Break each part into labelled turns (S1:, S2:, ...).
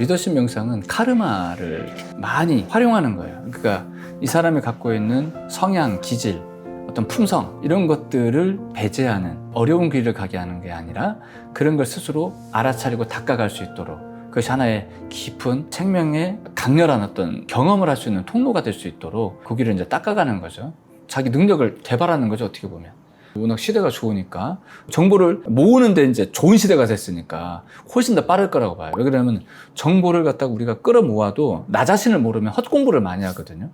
S1: 리더십 명상은 카르마를 많이 활용하는 거예요. 그러니까 이 사람이 갖고 있는 성향, 기질, 어떤 품성 이런 것들을 배제하는, 어려운 길을 가게 하는 게 아니라 그런 걸 스스로 알아차리고 닦아갈 수 있도록, 그것이 하나의 깊은 생명의 강렬한 어떤 경험을 할 수 있는 통로가 될 수 있도록 그 길을 이제 닦아가는 거죠. 자기 능력을 개발하는 거죠, 어떻게 보면. 워낙 시대가 좋으니까 정보를 모으는데 이제 좋은 시대가 됐으니까 훨씬 더 빠를 거라고 봐요. 왜 그러냐면 정보를 갖다가 우리가 끌어모아도 나 자신을 모르면 헛공부를 많이 하거든요.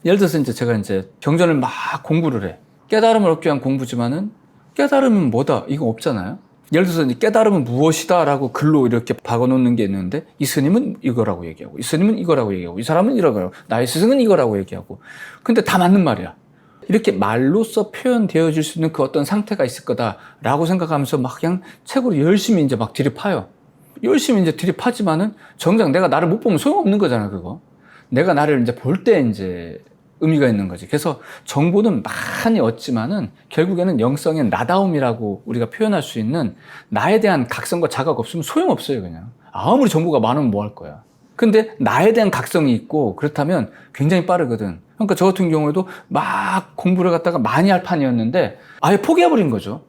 S1: 예를 들어서 이제 제가 이제 경전을 막 공부를 해. 깨달음을 얻기 위한 공부지만은 깨달음은 뭐다? 이거 없잖아요. 예를 들어서 이제 깨달음은 무엇이다 라고 글로 이렇게 박아놓는 게 있는데 이 스님은 이거라고 얘기하고 이 스님은 이거라고 얘기하고 이 사람은 이거라고 나의 스승은 이거라고 얘기하고 근데 다 맞는 말이야. 이렇게 말로써 표현되어질 수 있는 그 어떤 상태가 있을 거다라고 생각하면서 막 그냥 책으로 열심히 이제 막 들이파요. 열심히 이제 들이파지만은 정작 내가 나를 못 보면 소용없는 거잖아, 그거. 내가 나를 이제 볼 때 이제 의미가 있는 거지. 그래서 정보는 많이 얻지만은 결국에는 영성의 나다움이라고 우리가 표현할 수 있는 나에 대한 각성과 자각 없으면 소용없어요, 그냥. 아무리 정보가 많으면 뭐 할 거야. 근데 나에 대한 각성이 있고 그렇다면 굉장히 빠르거든. 그러니까 저 같은 경우에도 막 공부를 갖다가 많이 할 판이었는데 아예 포기해버린 거죠.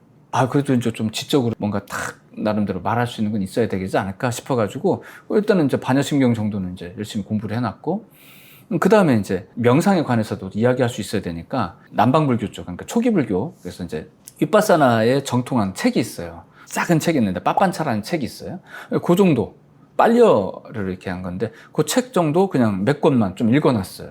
S1: 그래도 이제 좀 지적으로 뭔가 딱 나름대로 말할 수 있는 건 있어야 되지 않을까 싶어가지고 일단은 이제 반야심경 정도는 이제 열심히 공부를 해놨고 그 다음에 이제 명상에 관해서도 이야기할 수 있어야 되니까 남방불교 쪽, 그러니까 초기불교. 그래서 이제 윗바사나에 정통한 책이 있어요. 작은 책이 있는데 빠빤차라는 책이 있어요. 그 정도. 빨려를 이렇게 한 건데 그 책 정도 그냥 몇 권만 좀 읽어놨어요.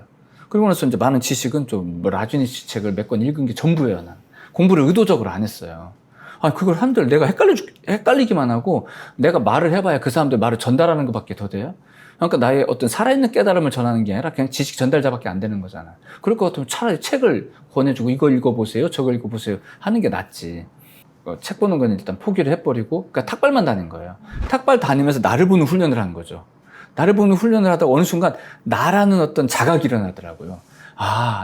S1: 그리고 나서 이제 많은 지식은 좀 라주니치 책을 몇 권 읽은 게 전부예요. 난 공부를 의도적으로 안 했어요. 그걸 한들 내가 헷갈리기만 하고 내가 말을 해봐야 그 사람들 말을 전달하는 것밖에 더 돼요. 그러니까 나의 어떤 살아있는 깨달음을 전하는 게 아니라 그냥 지식 전달자밖에 안 되는 거잖아. 그럴 것 같으면 차라리 책을 권해주고 이거 읽어보세요, 저거 읽어보세요 하는 게 낫지. 책 보는 건 일단 포기를 해버리고, 그러니까 탁발만 다닌 거예요. 탁발 다니면서 나를 보는 훈련을 한 거죠. 나를 보는 훈련을 하다가 어느 순간 나라는 어떤 자각이 일어나더라고요.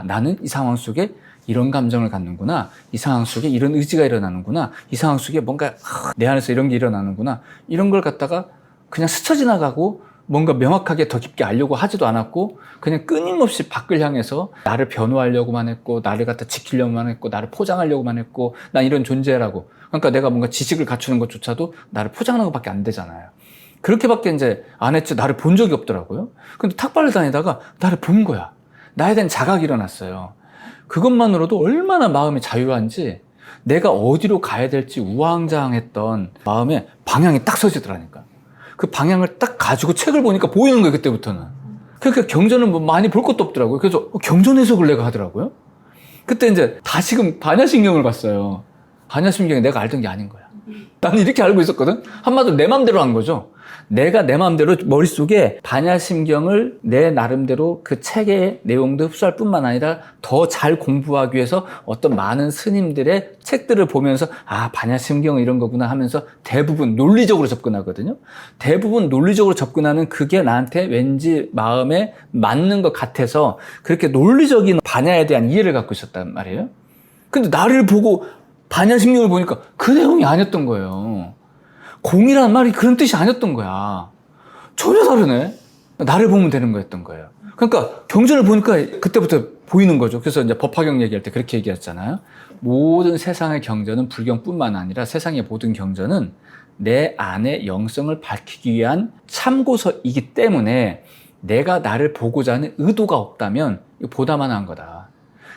S1: 나는 이 상황 속에 이런 감정을 갖는구나. 이 상황 속에 이런 의지가 일어나는구나. 이 상황 속에 뭔가 내 안에서 이런 게 일어나는구나. 이런 걸 갖다가 그냥 스쳐 지나가고 뭔가 명확하게 더 깊게 알려고 하지도 않았고 그냥 끊임없이 밖을 향해서 나를 변호하려고만 했고 나를 갖다 지키려고만 했고 나를 포장하려고만 했고 난 이런 존재라고. 그러니까 내가 뭔가 지식을 갖추는 것조차도 나를 포장하는 것밖에 안 되잖아요. 그렇게밖에 이제 안 했지 나를 본 적이 없더라고요. 근데 탁발을 다니다가 나를 본 거야. 나에 대한 자각이 일어났어요. 그것만으로도 얼마나 마음이 자유한지 내가 어디로 가야 될지 우왕좌왕했던 마음에 방향이 딱 서지더라니까. 그 방향을 딱 가지고 책을 보니까 보이는 거예요, 그때부터는. 그러니까 경전은 뭐 많이 볼 것도 없더라고요. 그래서 경전 해석을 내가 하더라고요. 그때 이제 다시금 반야심경을 봤어요. 반야심경이 내가 알던 게 아닌 거야. 나는 이렇게 알고 있었거든? 한마디로 내 맘대로 한 거죠. 내가 내 맘대로 머릿속에 반야심경을 내 나름대로 그 책의 내용도 흡수할 뿐만 아니라 더 잘 공부하기 위해서 어떤 많은 스님들의 책들을 보면서 반야심경은 이런 거구나 하면서 대부분 논리적으로 접근하거든요. 대부분 논리적으로 접근하는 그게 나한테 왠지 마음에 맞는 것 같아서 그렇게 논리적인 반야에 대한 이해를 갖고 있었단 말이에요. 근데 나를 보고 반야심경을 보니까 그 내용이 아니었던 거예요. 공이라는 말이 그런 뜻이 아니었던 거야. 전혀 다르네. 나를 보면 되는 거였던 거예요. 그러니까 경전을 보니까 그때부터 보이는 거죠. 그래서 이제 법화경 얘기할 때 그렇게 얘기했잖아요. 모든 세상의 경전은 불경뿐만 아니라 세상의 모든 경전은 내 안의 영성을 밝히기 위한 참고서이기 때문에 내가 나를 보고자 하는 의도가 없다면 이거 보다만 한 거다.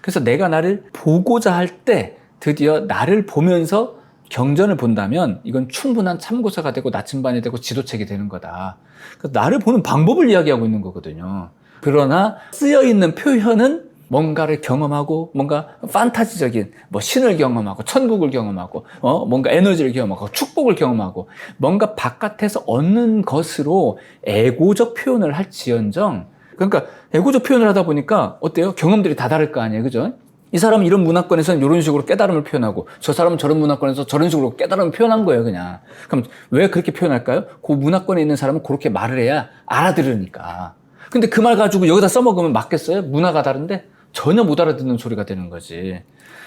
S1: 그래서 내가 나를 보고자 할 때 드디어 나를 보면서 경전을 본다면 이건 충분한 참고서가 되고 나침반이 되고 지도책이 되는 거다. 그래서 나를 보는 방법을 이야기하고 있는 거거든요. 그러나 쓰여있는 표현은 뭔가를 경험하고 뭔가 판타지적인 신을 경험하고 천국을 경험하고 뭔가 에너지를 경험하고 축복을 경험하고 뭔가 바깥에서 얻는 것으로 에고적 표현을 할지언정, 그러니까 에고적 표현을 하다 보니까 어때요? 경험들이 다 다를 거 아니에요, 그죠? 이 사람은 이런 문화권에서는 이런 식으로 깨달음을 표현하고 저 사람은 저런 문화권에서 저런 식으로 깨달음을 표현한 거예요, 그냥. 그럼 왜 그렇게 표현할까요? 그 문화권에 있는 사람은 그렇게 말을 해야 알아들으니까. 근데 그 말 가지고 여기다 써먹으면 맞겠어요? 문화가 다른데? 전혀 못 알아듣는 소리가 되는 거지.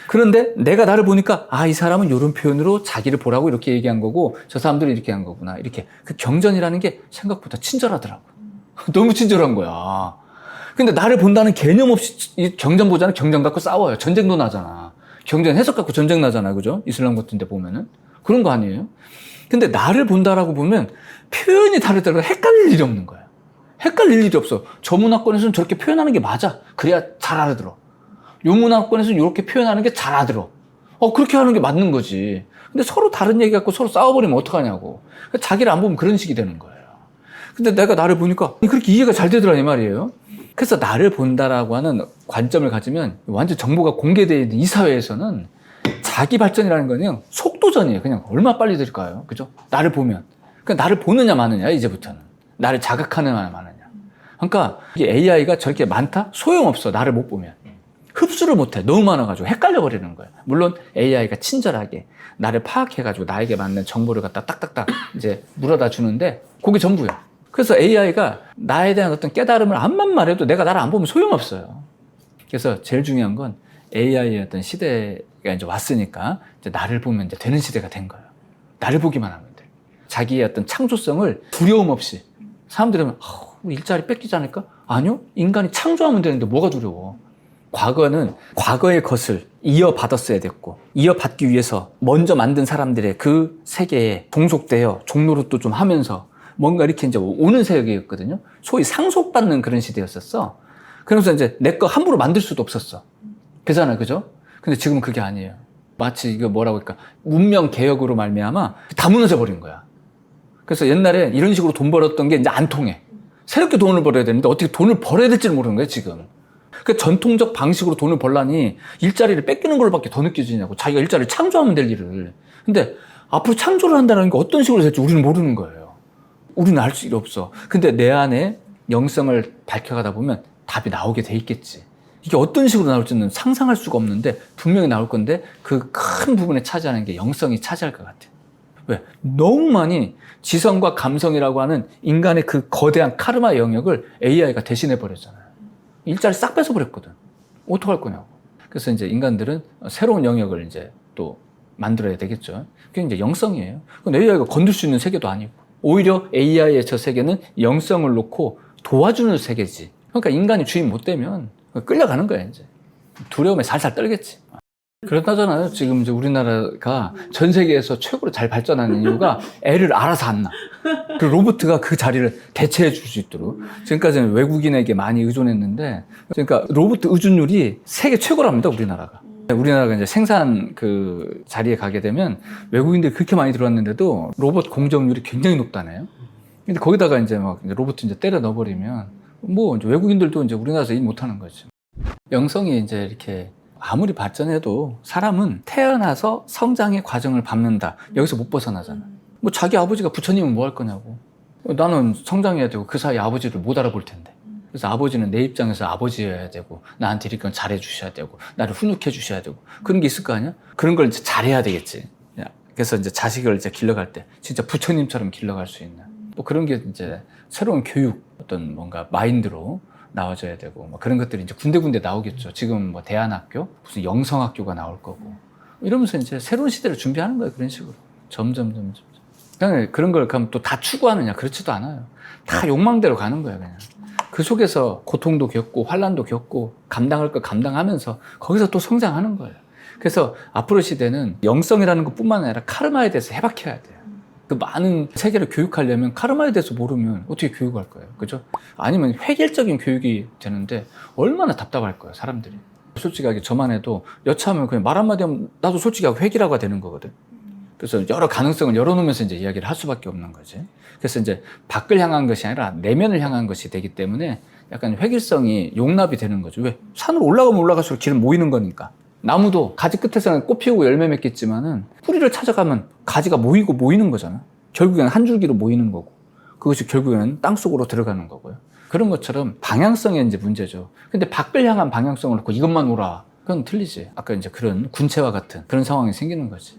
S1: 그런데 내가 나를 보니까 이 사람은 이런 표현으로 자기를 보라고 이렇게 얘기한 거고 저 사람들은 이렇게 한 거구나. 이렇게 그 경전이라는 게 생각보다 친절하더라고. 너무 친절한 거야. 근데 나를 본다는 개념 없이 이 경전 보잖아. 경전 갖고 싸워요. 전쟁도 나잖아. 경전 해석 갖고 전쟁 나잖아. 그죠? 이슬람 같은 데 보면은. 그런 거 아니에요? 근데 나를 본다라고 보면 표현이 다르더라도 헷갈릴 일이 없는 거야. 헷갈릴 일이 없어. 저 문화권에서는 저렇게 표현하는 게 맞아. 그래야 잘 알아들어. 요 문화권에서는 이렇게 표현하는 게 잘 알아들어. 그렇게 하는 게 맞는 거지. 근데 서로 다른 얘기 갖고 서로 싸워버리면 어떡하냐고. 자기를 안 보면 그런 식이 되는 거예요. 근데 내가 나를 보니까 그렇게 이해가 잘 되더라 이 말이에요. 그래서 나를 본다라고 하는 관점을 가지면 완전 정보가 공개되어 있는 이 사회에서는 자기 발전이라는 거는 속도전이에요. 그냥 얼마 빨리 될까요? 그죠? 나를 보면. 그러니까 나를 보느냐 마느냐 이제부터는. 나를 자극하느냐 마느냐. 그러니까 이게 AI가 저렇게 많다? 소용없어. 나를 못 보면. 흡수를 못해. 너무 많아가지고 헷갈려 버리는 거예요. 물론 AI가 친절하게 나를 파악해가지고 나에게 맞는 정보를 갖다 딱딱딱 이제 물어다 주는데 그게 전부야. 그래서 AI가 나에 대한 어떤 깨달음을 암만 말해도 내가 나를 안 보면 소용없어요. 그래서 제일 중요한 건 AI의 어떤 시대가 이제 왔으니까 이제 나를 보면 이제 되는 시대가 된 거예요. 나를 보기만 하면 돼. 자기의 어떤 창조성을 두려움 없이. 사람들은 우리 일자리 뺏기지 않을까? 아니요. 인간이 창조하면 되는데 뭐가 두려워. 과거는 과거의 것을 이어받았어야 됐고 이어받기 위해서 먼저 만든 사람들의 그 세계에 동속되어 종노릇도 좀 하면서 뭔가 이렇게 이제 오는 세계였거든요. 소위 상속받는 그런 시대였었어. 그래서 이제 내 거 함부로 만들 수도 없었어. 그잖아요. 그죠? 근데 지금은 그게 아니에요. 마치 이거 뭐라고 할까? 문명 개혁으로 말미암아 다 무너져 버린 거야. 그래서 옛날에 이런 식으로 돈 벌었던 게 이제 안 통해. 새롭게 돈을 벌어야 되는데 어떻게 돈을 벌어야 될지를 모르는 거예요, 지금. 그 전통적 방식으로 돈을 벌라니 일자리를 뺏기는 걸밖에 더 느껴지냐고. 자기가 일자리를 창조하면 될 일을. 근데 앞으로 창조를 한다는 게 어떤 식으로 될지 우리는 모르는 거예요. 우리는 알 수 없어. 근데 내 안에 영성을 밝혀가다 보면 답이 나오게 돼 있겠지. 이게 어떤 식으로 나올지는 상상할 수가 없는데 분명히 나올 건데 그 큰 부분에 차지하는 게 영성이 차지할 것 같아. 왜? 너무 많이 지성과 감성이라고 하는 인간의 그 거대한 카르마 영역을 AI가 대신해 버렸잖아요. 일자리 싹 뺏어버렸거든. 어떡할 거냐고. 그래서 이제 인간들은 새로운 영역을 이제 또 만들어야 되겠죠. 그게 이제 영성이에요. 그건 AI가 건들 수 있는 세계도 아니고. 오히려 AI의 저 세계는 영성을 놓고 도와주는 세계지. 그러니까 인간이 주인 못 되면 끌려가는 거야, 이제. 두려움에 살살 떨겠지. 그렇다잖아요. 지금 이제 우리나라가 전 세계에서 최고로 잘 발전하는 이유가 애를 알아서 안 낳아. 그 로봇가 그 자리를 대체해 줄 수 있도록. 지금까지는 외국인에게 많이 의존했는데, 그러니까 로봇 의존율이 세계 최고랍니다, 우리나라가. 우리나라가 이제 생산 그 자리에 가게 되면 외국인들이 그렇게 많이 들어왔는데도 로봇 공정률이 굉장히 높다네요. 근데 거기다가 이제 막 로봇 이제 때려 넣어버리면 뭐 이제 외국인들도 이제 우리나라에서 일 못하는 거지. 영성이 이제 이렇게 아무리 발전해도 사람은 태어나서 성장의 과정을 밟는다. 여기서 못 벗어나잖아. 뭐 자기 아버지가 부처님은 뭐 할 거냐고. 나는 성장해야 되고 그 사이 아버지를 못 알아볼 텐데. 그래서 아버지는 내 입장에서 아버지여야 되고 나한테 이렇게 잘해 주셔야 되고 나를 훈육해 주셔야 되고 그런 게 있을 거 아니야? 그런 걸 이제 잘해야 되겠지. 그래서 이제 자식을 이제 길러갈 때 진짜 부처님처럼 길러갈 수 있는 뭐 그런 게 이제 새로운 교육 어떤 뭔가 마인드로 나와줘야 되고 뭐 그런 것들이 이제 군데군데 나오겠죠. 지금 뭐 대안학교 무슨 영성학교가 나올 거고 이러면서 이제 새로운 시대를 준비하는 거예요. 그런 식으로 점점. 그냥 그런 걸 그럼 또 다 추구하느냐? 그렇지도 않아요. 다 욕망대로 가는 거예요. 그냥. 그 속에서 고통도 겪고 환란도 겪고 감당할 거 감당하면서 거기서 또 성장하는 거예요. 그래서 앞으로 시대는 영성이라는 것뿐만 아니라 카르마에 대해서 해박해야 돼요. 그 많은 세계를 교육하려면 카르마에 대해서 모르면 어떻게 교육할 거예요? 그죠? 아니면 획일적인 교육이 되는데 얼마나 답답할 거예요, 사람들이. 솔직하게 저만 해도 여차하면 그냥 말 한마디 하면 나도 솔직하게 획일화가 되는 거거든. 그래서 여러 가능성을 열어놓으면서 이제 이야기를 할 수밖에 없는 거지. 그래서 이제 밖을 향한 것이 아니라 내면을 향한 것이 되기 때문에 약간 획일성이 용납이 되는 거죠. 왜? 산으로 올라가면 올라갈수록 길은 모이는 거니까. 나무도 가지 끝에서는 꽃 피우고 열매 맺겠지만은 뿌리를 찾아가면 가지가 모이는 거잖아. 결국에는 한 줄기로 모이는 거고. 그것이 결국에는 땅속으로 들어가는 거고요. 그런 것처럼 방향성의 이제 문제죠. 근데 밖을 향한 방향성을 놓고 이것만 오라. 그건 틀리지. 아까 이제 그런 군체와 같은 그런 상황이 생기는 거지.